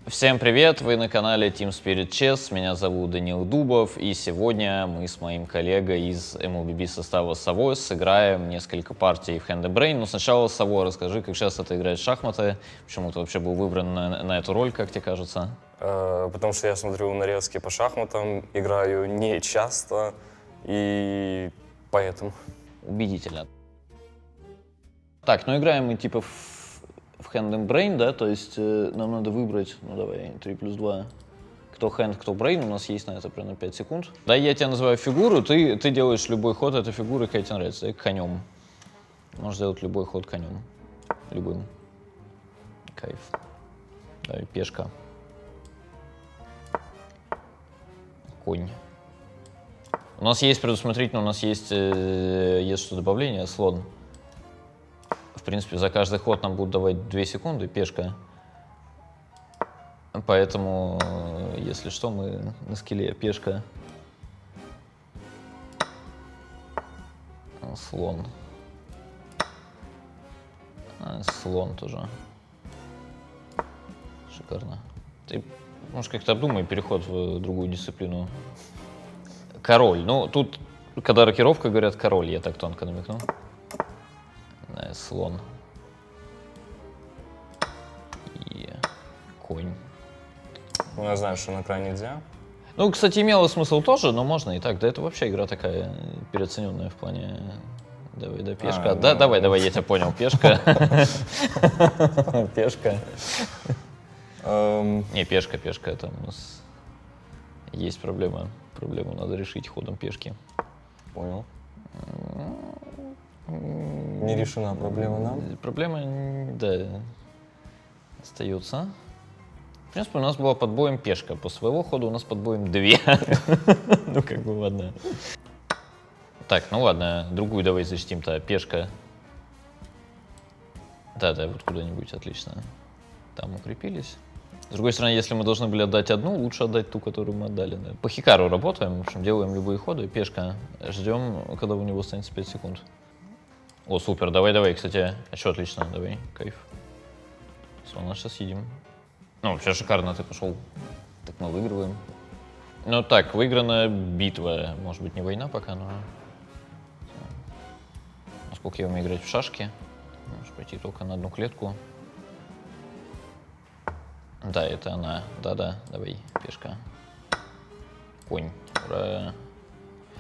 Всем привет! Вы на канале Team Spirit Chess. Меня зовут Данил Дубов, и сегодня мы с моим коллегой из MLBB состава Savoy сыграем несколько партий в Hand and Brain. Но сначала, Savoy, расскажи, как часто ты играешь в шахматы, почему ты вообще был выбран на эту роль, как тебе кажется? Потому что я смотрю нарезки по шахматам, играю не часто, и поэтому. Убедительно. Так, ну играем мы типа в Hand and Brain, да, то есть нам надо выбрать, ну давай, 3+2, кто Hand, кто Brain, у нас есть на это примерно 5 секунд. Да, я тебя называю фигуру, ты делаешь любой ход этой фигуры, как тебе нравится, конем. Можешь сделать любой ход конем, любым. Кайф. Давай, пешка. Конь. У нас есть предусмотрительно, у нас есть что добавление, слон. В принципе, за каждый ход нам будут давать 2 секунды, пешка. Поэтому, если что, мы на скилле пешка. Слон. Слон тоже. Шикарно. Ты, может, как-то обдумай переход в другую дисциплину. Король. Ну, тут, когда рокировка, говорят король, я так тонко намекнул. Слон. И конь. Ну, я знаю, что на край нельзя. Ну, кстати, имело смысл тоже, но можно и так. Да это вообще игра такая переоцененная в плане... Давай, да, пешка. Да, ну... давай, я тебя понял, пешка. Пешка. Не, пешка, это у нас есть проблема. Проблему надо решить ходом пешки. Понял. Не решена проблема нам? Проблема, да, остается. В принципе, у нас была под боем пешка. По своего хода у нас под боем 2. Ну, как бы, ладно. Так, ну ладно, другую давай защитим-то. Пешка. Да, вот куда-нибудь, отлично. Там укрепились. С другой стороны, если мы должны были отдать одну, лучше отдать ту, которую мы отдали. Да. По хикару работаем, в общем, делаем любые ходы. Пешка. Ждем, когда у него останется 5 секунд. О, супер, давай, кстати, еще отлично, давай, кайф. Слона сейчас едим. Ну, вообще шикарно ты пошел. Так мы выигрываем. Ну так, выиграна битва. Может быть, не война пока, но... Насколько я умею играть в шашки. Можешь пойти только на одну клетку. Да, это она. Да, давай, пешка. Конь. Ура.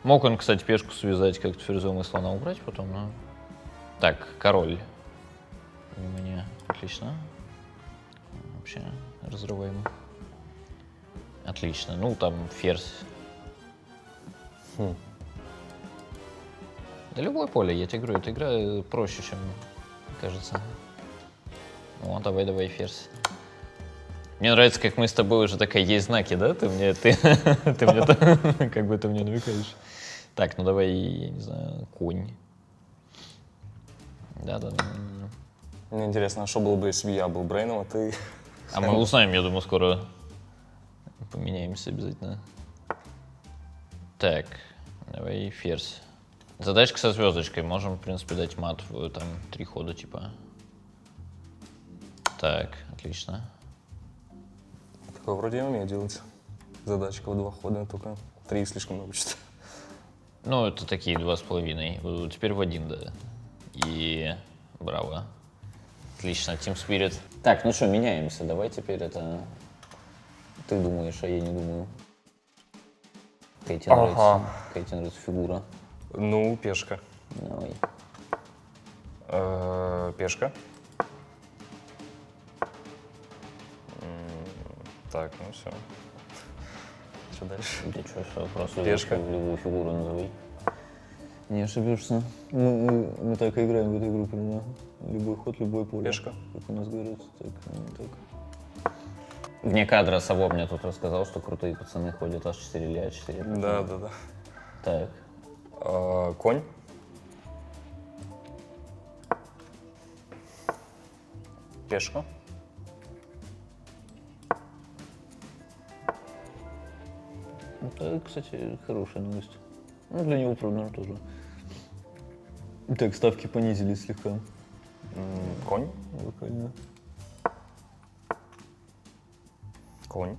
Мог он, кстати, пешку связать, как-то ферзем и слона убрать потом, но... Так, король. Внимание. Отлично. Вообще разрываем. Отлично. Ну, там ферзь. Да любое поле, я тебе говорю, эта игра проще, чем кажется. О, давай, ферзь. Мне нравится, как мы с тобой уже такая, есть знаки, да? Ты мне как бы ты мне намекаешь. Так, ну давай, я не знаю, конь. Да. Мне интересно, а что было бы, если бы я был Брейном, а ты... А мы узнаем, я думаю, скоро поменяемся обязательно. Так, давай ферзь. Задачка со звездочкой. Можем, в принципе, дать мат в там 3 хода, типа. Так, отлично. Такое вроде я умею делать. Задачка в 2 хода, только 3 слишком много что-то. Ну, это такие 2,5. Теперь в 1, да. И браво. Отлично, Team Spirit. Так, ну что, меняемся. Давай теперь это... Ты думаешь, а я не думаю. Какая тебе нравится фигура? Ну, пешка. Давай. Пешка. Так, ну все. Что дальше? Ты что, просто пешка. Любую фигуру назови. Не ошибешься. Мы так и играем в эту игру, примерно. Любой ход, любое поле. Пешка. Как у нас говорят. Так. Вне кадра Саво мне тут рассказал, что крутые пацаны ходят H4 или А4. Да. Так. Конь. Пешка. Это, кстати, хорошая новость. Ну, для него, правда, тоже. Так, ставки понизились слегка. Конь. Локально. Конь.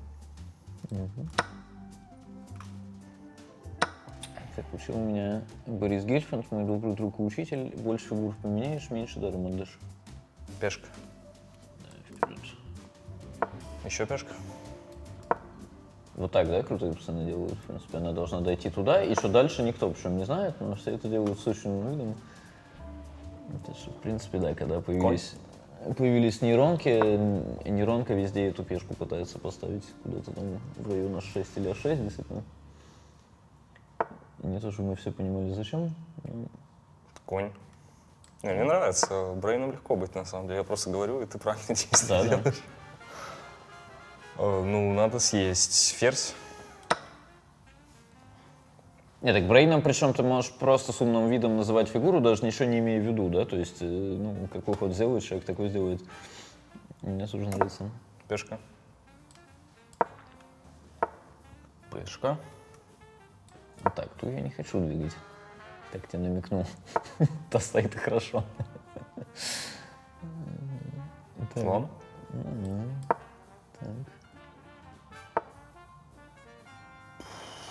Как учил меня Борис Гельфанд, мой добрый друг и учитель, больше фигур поменяешь, меньше даром отдашь. Пешка. Да, вперед. Еще пешка. Вот так, да, крутые пацаны делают? В принципе, она должна дойти туда, и что дальше никто причем не знает, но все это делают с очень видом. Это же, в принципе, да, когда появились нейронки, нейронка везде эту пешку пытается поставить куда-то там в район А6 или А6, действительно. Не то, что мы все понимали, зачем. Но... Конь. Не, мне нравится. Брейном легко быть, на самом деле. Я просто говорю, и ты правильно действия Да, да. делаешь. Ну, надо съесть ферзь. Нет, так брейном, причем ты можешь просто с умным видом называть фигуру, даже ничего не имея в виду, да? То есть, ну, какой ход сделает, человек такой сделает. Мне тоже нравится. Пешка. Пешка. Так, ту я не хочу двигать. Так тебе намекнул. То стоит и хорошо. Слон. Так,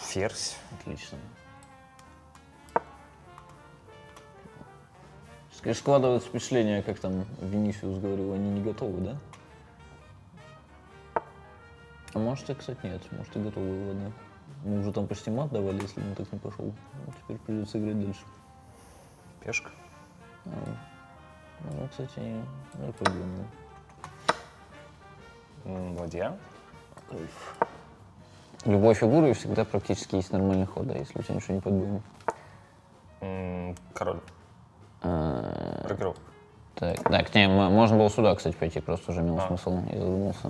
Ферзь. отлично. Складывается впечатление, как там Винисиус говорил, они не готовы, да? А может и, кстати, нет, может и готовы, ладно. Мы уже там почти мат давали, если он так не пошел. Вот теперь придется играть дальше. Пешка. Ну, кстати, не победно. Ладья. Кайф. Любой фигуры всегда практически есть нормальный ход, да, если у тебя ничего не подбьем. Король. Проиграл. Так, не, можно было сюда, кстати, пойти, просто уже имел А. смысл. Я задумался.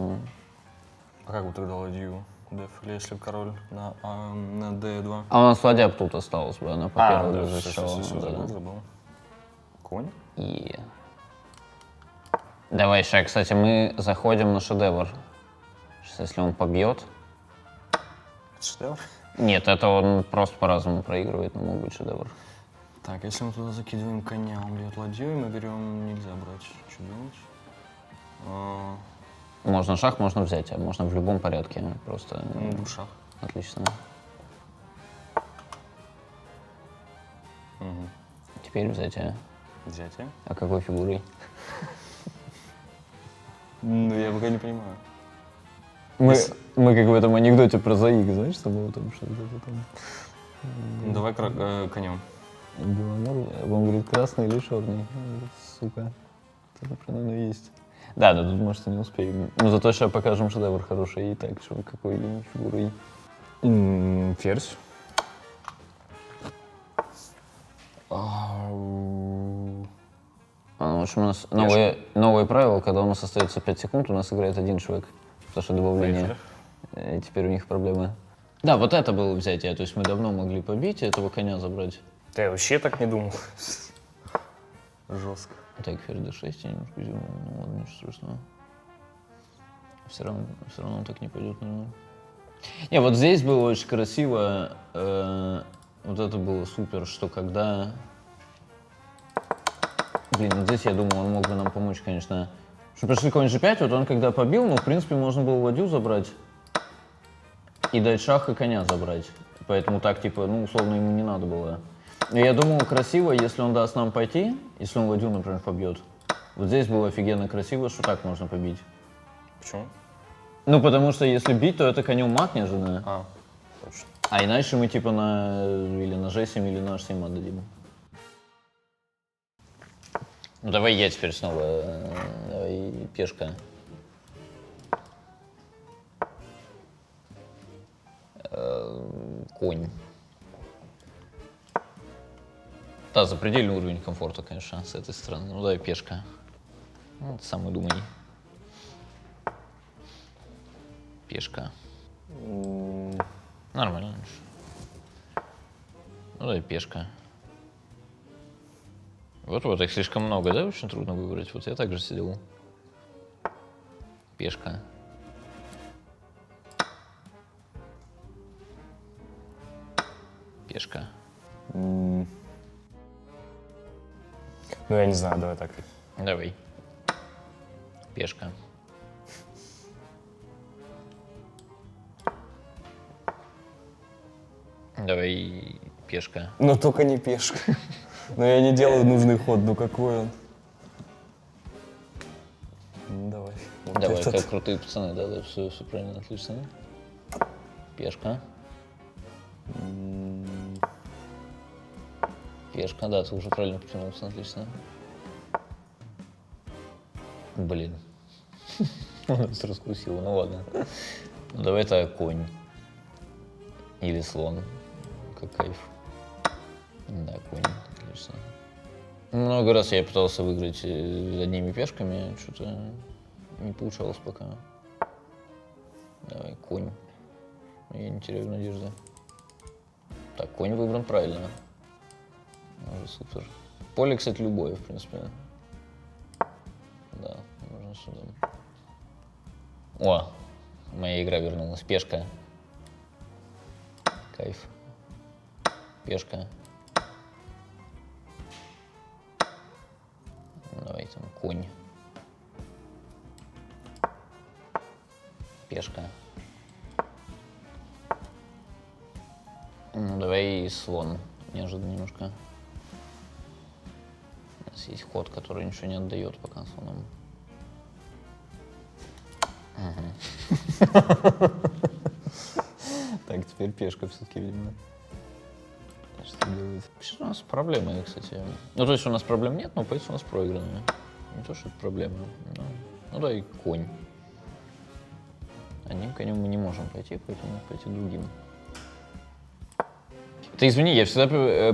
А как бы тогда ладью? Деф, или если король на D2? А у нас ладья б тут осталась бы, она по первой да, бы все, защищала. забыл. Конь. И... Давай, Шай, кстати, мы заходим на шедевр. Сейчас, если он побьет... Шедевр? Нет, это он просто по-разному проигрывает, но мог быть шедевр. Так, если мы туда закидываем коня, он бьет ладью, и мы берем... Нельзя брать. Что делать? Можно шах, можно взять, а можно в любом порядке. Просто... Шах. Отлично. Угу. Теперь взятие. Взятие. А какой фигурой? Ну, я пока не понимаю. Мы как в этом анекдоте про заик, знаешь, что было там, что-то там... Давай конем. Беломор, он говорит, красный или черный? Сука, это прям оно и есть. Да, тут, может, и не успеем. Но зато сейчас покажем шедевр хороший. И так, что какой фигурой. Ферзь. В общем, у нас новые правила, когда у нас остается 5 секунд, у нас играет один человек. Потому что добавление. И теперь у них проблемы. Да, вот это было взятие. То есть мы давно могли побить и этого коня забрать. Да, я вообще так не думал. Жестко. Так, ферзь d6 я немножко зевнул. Ну ладно, ничего страшного. Все равно так не пойдет, наверное. Не, вот здесь было очень красиво. Вот это было супер, что когда... Блин, вот здесь, я думаю, он мог бы нам помочь, конечно. Что пришли конь g5, вот он когда побил, ну, в принципе, можно было ладью забрать. И дать шах и коня забрать. Поэтому так, типа, ну, условно, ему не надо было. Но я думал, красиво, если он даст нам пойти, если он ладью, например, побьет. Вот здесь было офигенно красиво, что так можно побить. Почему? Ну, потому что если бить, то это конем мат неожиданно. Точно. А иначе мы типа или на G7, или на H7 отдадим. Ну давай я теперь снова. Давай пешка. Конь. Да, запредельный уровень комфорта, конечно, с этой стороны. Ну давай пешка. Ну, это самый думай. Пешка. Нормально. Ну да, пешка. Вот, их слишком много, да? Очень трудно выбрать. Вот я также сидел. Пешка. Пешка. Ну, я не знаю, давай так. Давай. Пешка. Давай пешка. Но только не пешка. Но я не делаю нужный ход, ну какой он? Ну, давай. Вот Давай, этот. как крутые пацаны, да, все правильно, отлично. Пешка. Пешка, да, ты уже правильно потянулся, отлично. Блин. Он нас раскусил, ну ладно. Ну давай так, конь. Или слон. Как кайф. Да, конь, отлично. Много раз я пытался выиграть одними пешками, что-то не получалось пока. Давай, конь. Я не теряю надежды. Так, конь выбран правильно. Уже супер. Поле, кстати, любое, в принципе. Да, можно сюда. О, моя игра вернулась. Пешка. Кайф. Пешка. Давай там конь. Пешка. Ну, давай слон. Неожиданно немножко. У нас есть ход, который ничего не отдает пока слоном. Так, теперь пешка все-таки, видимо. Что делает? Что у нас проблемы, кстати. Ну, то есть у нас проблем нет, но позиция у нас проигранная. Не то, что это проблема. Ну да, и конь. Одним конем мы не можем пойти, поэтому пойти другим. Ты извини, я всегда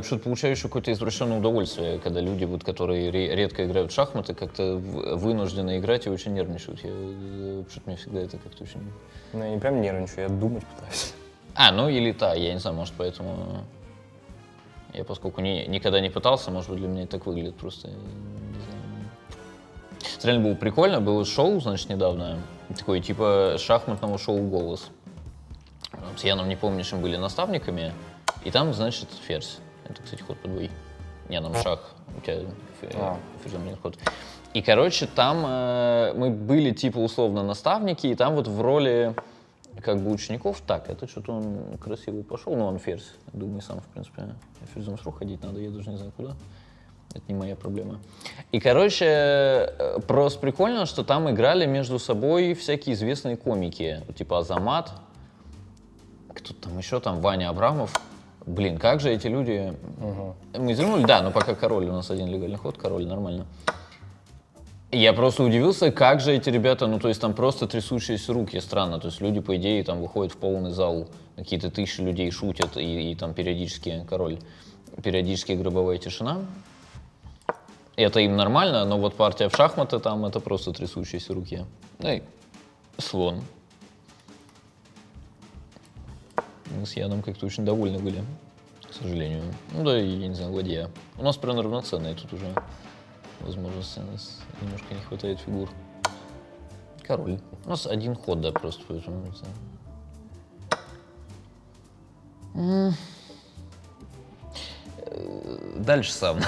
что-то получаю еще какое-то извращенное удовольствие, когда люди, вот, которые редко играют в шахматы, как-то вынуждены играть и очень нервничают. Что-то мне всегда это как-то очень... Ну, я не прям нервничаю, я думать пытаюсь. Ну или я не знаю, может, поэтому... Я, поскольку никогда не пытался, может быть, для меня так выглядит просто. Не знаю. Реально было прикольно, было шоу, значит, недавно, такое типа шахматного шоу «Голос». С Яном Непомнящим были наставниками, и там, значит, ферзь. Это, кстати, ход по двои. Не, нам шах, у тебя ферзем ход. И, короче, там мы были типа условно наставники, и там вот в роли как бы учеников, так, это что-то он красиво пошел, но он ферзь, думаю, сам, в принципе, ферзем срок ходить надо, я даже не знаю куда, это не моя проблема. И, короче, просто прикольно, что там играли между собой всякие известные комики, типа Азамат, кто-то там еще, там Ваня Абрамов. Блин, как же эти люди... Мы извернули, да, но пока король, у нас один легальный ход, король, нормально. Я просто удивился, как же эти ребята, ну, то есть там просто трясущиеся руки, странно. То есть люди, по идее, там выходят в полный зал, какие-то тысячи людей шутят, и там периодически король, периодически гробовая тишина. Это им нормально, но вот партия в шахматы там, это просто трясущиеся руки. Эй, слон. Мы с Яном как-то очень довольны были, к сожалению. Ну да, я не знаю, ладья. У нас прям равноценные тут уже возможности, у нас немножко не хватает фигур. Король. У нас один ход, да, просто поэтому. Дальше сам.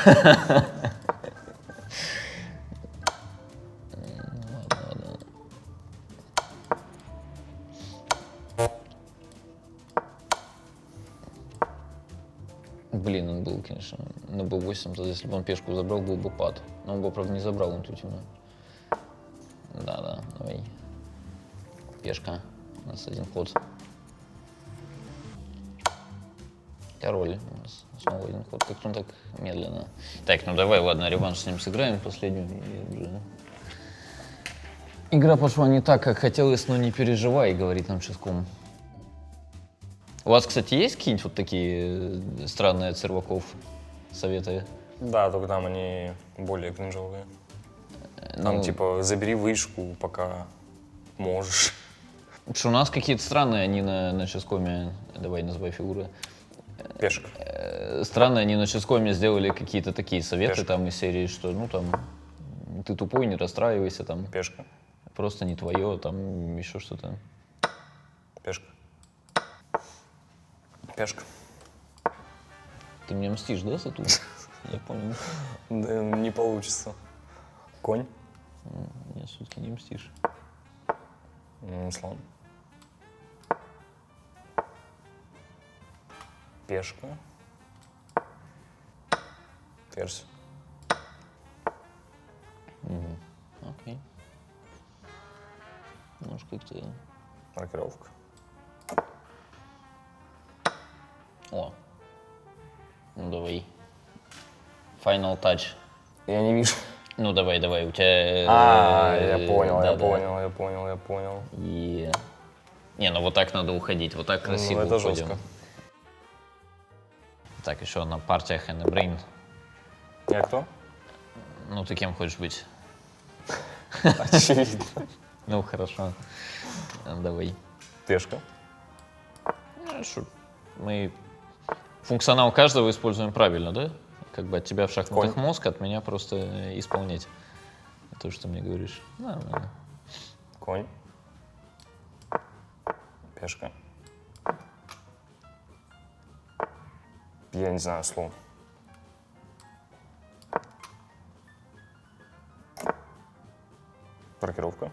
Блин, он был, конечно, на b8, то если бы он пешку забрал, был бы пад. Но он бы, правда, не забрал интуитивно. Да, давай. Пешка. У нас один ход. Король. У нас снова один ход. Как-то он так медленно. Так, ну давай, ладно, реванш с ним сыграем последнюю. Игра пошла не так, как хотелось, но не переживай, говорит нам Ческом. У вас, кстати, есть какие-нибудь вот такие странные от серваков советы? Да, только там они более кринжовые. Там Ну, типа забери вышку, пока можешь. потому что у нас какие-то странные они на Ческоме, давай называй фигуры. Пешка. Странные они на Ческоме сделали какие-то такие советы Пешка. там из серии, что ну там ты тупой, не расстраивайся, там Пешка. просто не твое, там еще что-то. Пешка. Пешка. Ты мне мстишь, да, за ту? Я понял. Да, не получится. Конь. Нет, все-таки не мстишь. Слон. Пешка. Ферзь. Окей. Может, как-то... Рокировка. О. Ну, давай. Final touch. Я не вижу. Ну, давай, у тебя... Я понял, да, я да. понял. Не, ну вот так надо уходить, вот так красиво это уходим. жестко. Так, еще одна партия Hand and Brain. Я кто? Ну, ты кем хочешь быть? Очевидно. Ну, хорошо. Давай. Пешка. Хорошо. Мы функционал каждого используем правильно, да? Как бы от тебя в шахматах Конь. мозг, от меня просто исполнять то, что мне говоришь. Нормально. Конь. Пешка. Я не знаю слон. Рокировка.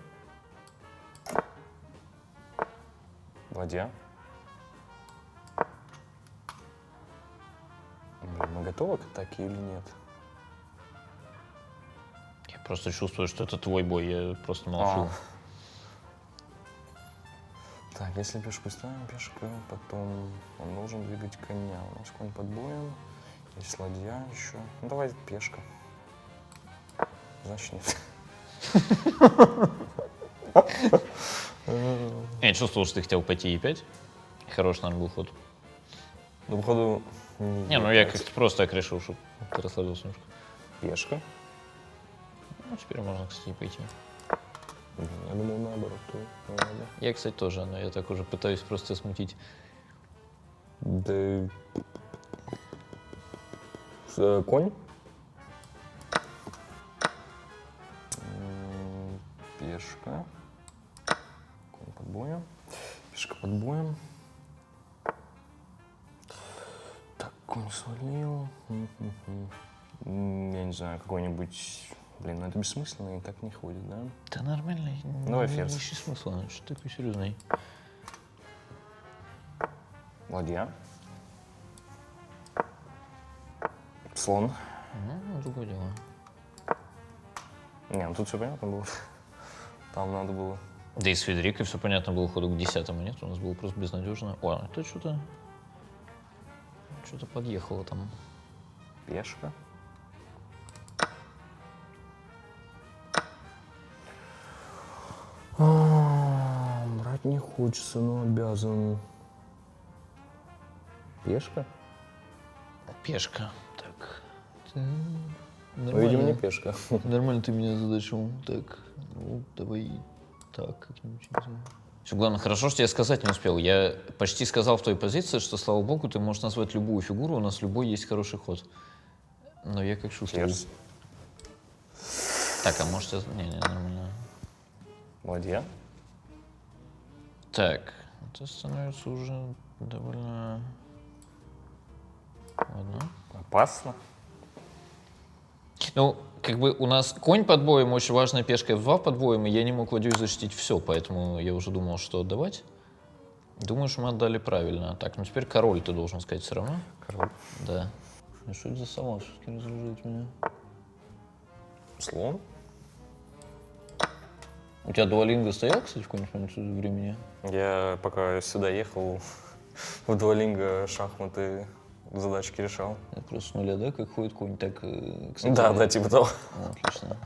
Ладья. Блин, мы готовы к атаке или нет? Я просто чувствую, что это твой бой, я просто молчу. Так, если пешку ставим, пешка, потом он должен двигать коня. У нас конь под боем, есть ладья еще. Ну, давай пешка. Значит, нет. Я чувствовал, что ты хотел пойти e5. Хороший, наверное, был ход. Ну, походу... Не, ну я как-то просто так решил, чтобы ты расслабился немножко. Пешка. Ну, теперь можно, кстати, и пойти. Я думал наоборот. Я, кстати, тоже, но я так уже пытаюсь просто смутить. Да... Конь. Пешка. Конь под боем. Пешка под боем. Так, конь свалил. Я не знаю, какой-нибудь... Блин, ну это бессмысленно и так не ходит, да? Да нормально. Давай не ферзь. ищи смысла, что такой серьезный. Ладья. Слон. Ну, другое дело. Не, ну тут все понятно было. Там надо было... Да и с Федерикой все понятно было, ходу к 10-му нет, у нас было просто безнадежно. О, это что-то подъехало там. Пешка. Брать не хочется, но обязан. Пешка? Пешка. Так. Ну, видимо, не пешка. Нормально ты меня задачил. Так, ну, давай так как-нибудь. Все, главное, хорошо, что я сказать не успел. Я почти сказал в той позиции, что, слава богу, ты можешь назвать любую фигуру, у нас любой есть хороший ход. Но я как чувствую. Ферзь. Так, а может я... Не, нормально. Ладья. Так, это становится уже довольно... Ладно. Опасно. Ну, как бы у нас конь под боем, очень важная пешка f2 под боем, и я не мог ладьей защитить все, поэтому я уже думал, что отдавать. Думаю, что мы отдали правильно. Так, ну теперь король ты должен сказать все равно. Король. Да. Ну что это за салат, все-таки разоружает меня? Слон. У тебя дуалинго стоял, кстати, в какой-нибудь момент времени? Я пока сюда ехал, в Дуолинго шахматы задачки решал. Это просто с нуля, да, как ходит конь, так, кстати. Да, типа того. Отлично.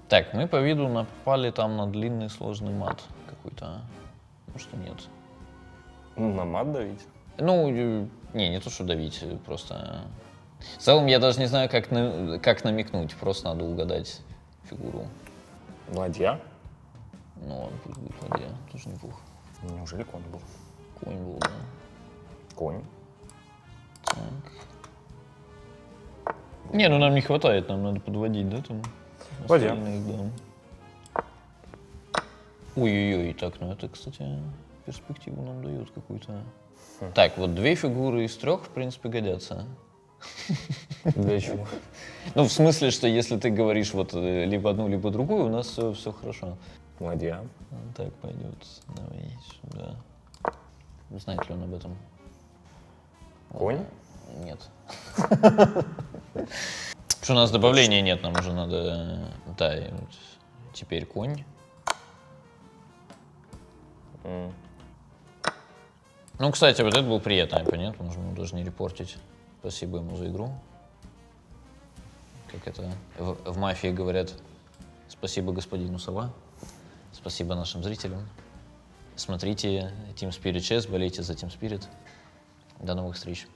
Так, мы по виду напали там на длинный сложный мат какой-то. Может и нет. На мат давить? Ну, не то, что давить, просто... В целом, я даже не знаю, как намекнуть, просто надо угадать фигуру. Ладья? Ну, ладно, пусть будет ладья, тоже неплохо. Неужели конь был? Конь был, да. Конь. Так. Не, ну нам не хватает, нам надо подводить, да, там? Ладья. Остальных, да. Ой-ой-ой, так, ну это, кстати, перспективу нам дает какую-то. Так, вот 2 фигуры из 3, в принципе, годятся. Для чего? Ну, в смысле, что если ты говоришь вот либо одну, либо другую, у нас все хорошо. Ладья. Так пойдет. Давай сюда. Знает ли он об этом? Конь? Нет. Потому что у нас добавления нет, нам уже надо... Да, и вот теперь конь. М. Ну, кстати, вот это был приятный оппонент, можно ему даже не репортить. Спасибо ему за игру. Как это в мафии говорят, спасибо господину Сова, спасибо нашим зрителям. Смотрите Team Spirit Chess, болейте за Team Spirit. До новых встреч.